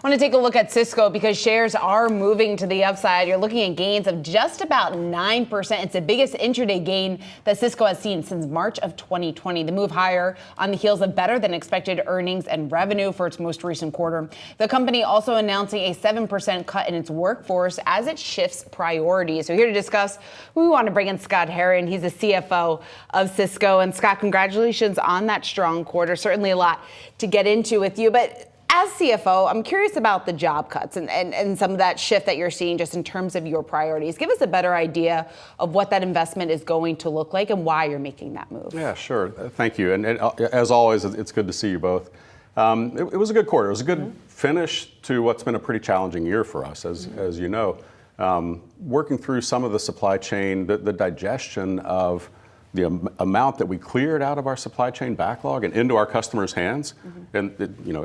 I want to take a look at Cisco because shares are moving to the upside. You're looking at gains of just about 9%. It's the biggest intraday gain that Cisco has seen since March of 2020. The move higher on the heels of better than expected earnings and revenue for its most recent quarter. The company also announcing a 7% cut in its workforce as it shifts priorities. So here to discuss, we want to bring in Scott Herren. He's the CFO of Cisco. And Scott, congratulations on that strong quarter. Certainly a lot to get into with you. But as CFO, I'm curious about the job cuts and some of that shift that you're seeing just in terms of your priorities. Give us a better idea of what that investment is going to look like and why you're making that move. Yeah, sure. Thank you. And as always, it's good to see you both. It was a good quarter. It was a good finish to what's been a pretty challenging year for us, as you know. Working through some of the supply chain, the digestion of the amount that we cleared out of our supply chain backlog and into our customers' hands. And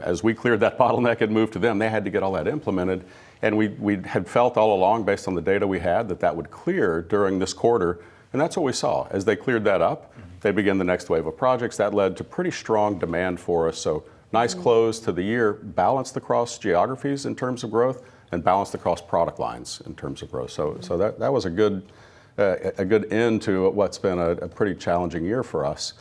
as we cleared that bottleneck and moved to them, they had to get all that implemented. And we had felt all along, based on the data we had, that would clear during this quarter. And that's what we saw. As they cleared that up, they began the next wave of projects. That led to pretty strong demand for us. So nice close to the year, balanced across geographies in terms of growth, and balanced across product lines in terms of growth. So that was a good end to what's been a pretty challenging year for us.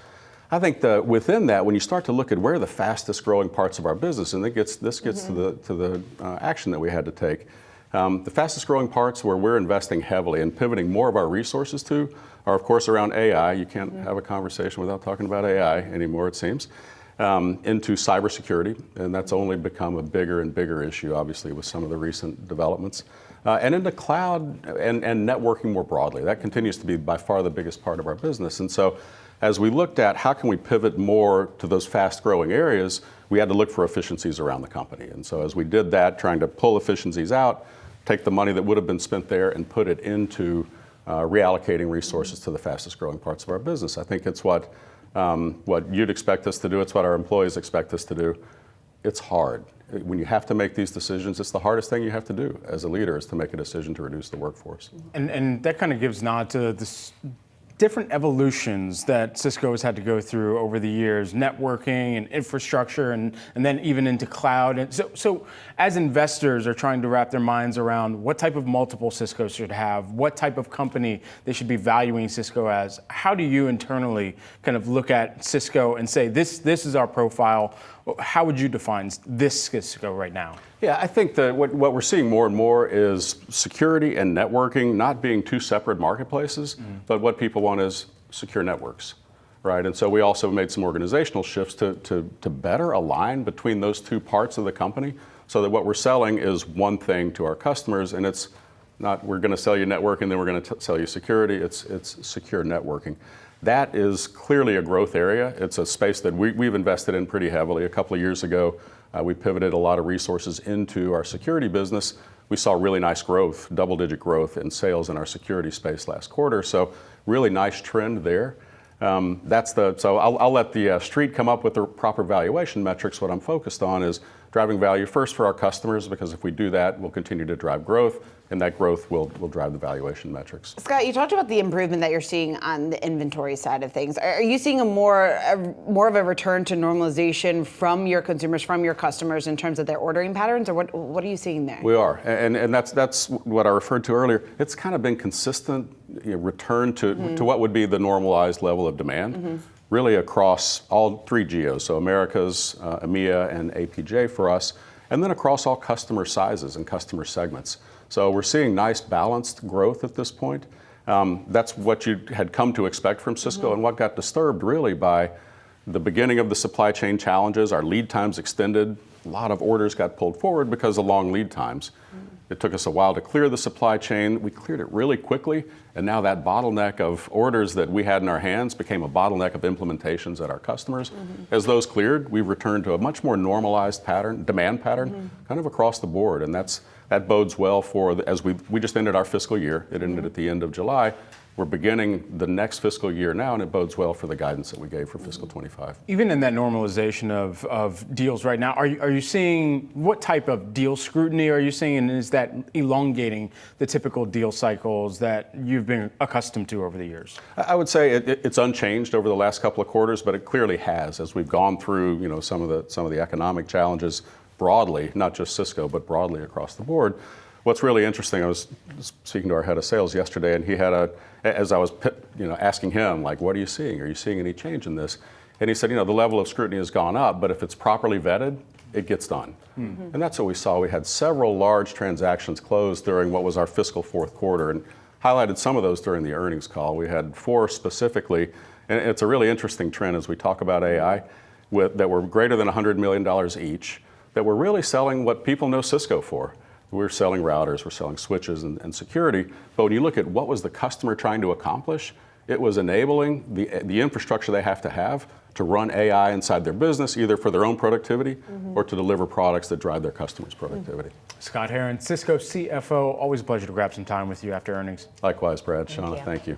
I think within that, when you start to look at where the fastest growing parts of our business, and this gets to the action that we had to take, the fastest growing parts where we're investing heavily and pivoting more of our resources to are, of course, around AI. You can't have a conversation without talking about AI anymore, it seems. Into cybersecurity, and that's only become a bigger and bigger issue, obviously, with some of the recent developments. And into cloud and networking more broadly. That continues to be by far the biggest part of our business. And so as we looked at how can we pivot more to those fast growing areas, we had to look for efficiencies around the company. And so as we did that, trying to pull efficiencies out, take the money that would have been spent there and put it into reallocating resources to the fastest growing parts of our business. I think it's what you'd expect us to do. It's what our employees expect us to do. It's hard. When you have to make these decisions, it's the hardest thing you have to do as a leader, is to make a decision to reduce the workforce. And that kind of gives nod to this different evolutions that Cisco has had to go through over the years, networking and infrastructure, and then even into cloud. And so as investors are trying to wrap their minds around what type of multiple Cisco should have, what type of company they should be valuing Cisco as, how do you internally kind of look at Cisco and say, this is our profile? How would you define this Cisco right now? Yeah, I think that what we're seeing more and more is security and networking not being two separate marketplaces, but what people want is secure networks, right? And so we also made some organizational shifts to better align between those two parts of the company, so that what we're selling is one thing to our customers, and it's not we're going to sell you networking, then we're going to sell you security. It's secure networking. That is clearly a growth area. It's a space that we've invested in pretty heavily. A couple of years ago, we pivoted a lot of resources into our security business. We saw really nice growth, double-digit growth in sales in our security space last quarter. So really nice trend there. So I'll let the street come up with the proper valuation metrics. What I'm focused on is driving value first for our customers, because if we do that, we'll continue to drive growth, and that growth will drive the valuation metrics. Scott, you talked about the improvement that you're seeing on the inventory side of things. Are you seeing more of a return to normalization from your consumers, from your customers, in terms of their ordering patterns, or what are you seeing there? We are, and that's what I referred to earlier. It's kind of been consistent return to what would be the normalized level of demand, really across all three geos, so Americas, EMEA, and APJ for us, and then across all customer sizes and customer segments. So we're seeing nice balanced growth at this point. That's what you had come to expect from Cisco, and what got disturbed really by the beginning of the supply chain challenges. Our lead times extended. A lot of orders got pulled forward because of long lead times. It took us a while to clear the supply chain. We cleared it really quickly, and now that bottleneck of orders that we had in our hands became a bottleneck of implementations at our customers. As those cleared, we returned to a much more normalized demand pattern, kind of across the board, and that bodes well for as we just ended our fiscal year. It ended at the end of July. We're beginning the next fiscal year now, and it bodes well for the guidance that we gave for fiscal 25. Even in that normalization of deals right now, are you seeing, what type of deal scrutiny are you seeing, and is that elongating the typical deal cycles that you've been accustomed to over the years? I would say it's unchanged over the last couple of quarters, but it clearly has as we've gone through some of the economic challenges broadly, not just Cisco, but broadly across the board. What's really interesting, I was speaking to our head of sales yesterday, and he had as I was asking him, like, what are you seeing? Are you seeing any change in this? And he said, the level of scrutiny has gone up, but if it's properly vetted, it gets done. And that's what we saw. We had several large transactions closed during what was our fiscal fourth quarter, and highlighted some of those during the earnings call. We had 4 specifically, and it's a really interesting trend as we talk about AI, that were greater than $100 million each, that we're really selling what people know Cisco for. We're selling routers, we're selling switches and security, but when you look at what was the customer trying to accomplish, it was enabling the infrastructure they have to run AI inside their business, either for their own productivity or to deliver products that drive their customers' productivity. Scott Herren, Cisco CFO, always a pleasure to grab some time with you after earnings. Likewise, Brad, Shauna, thank you.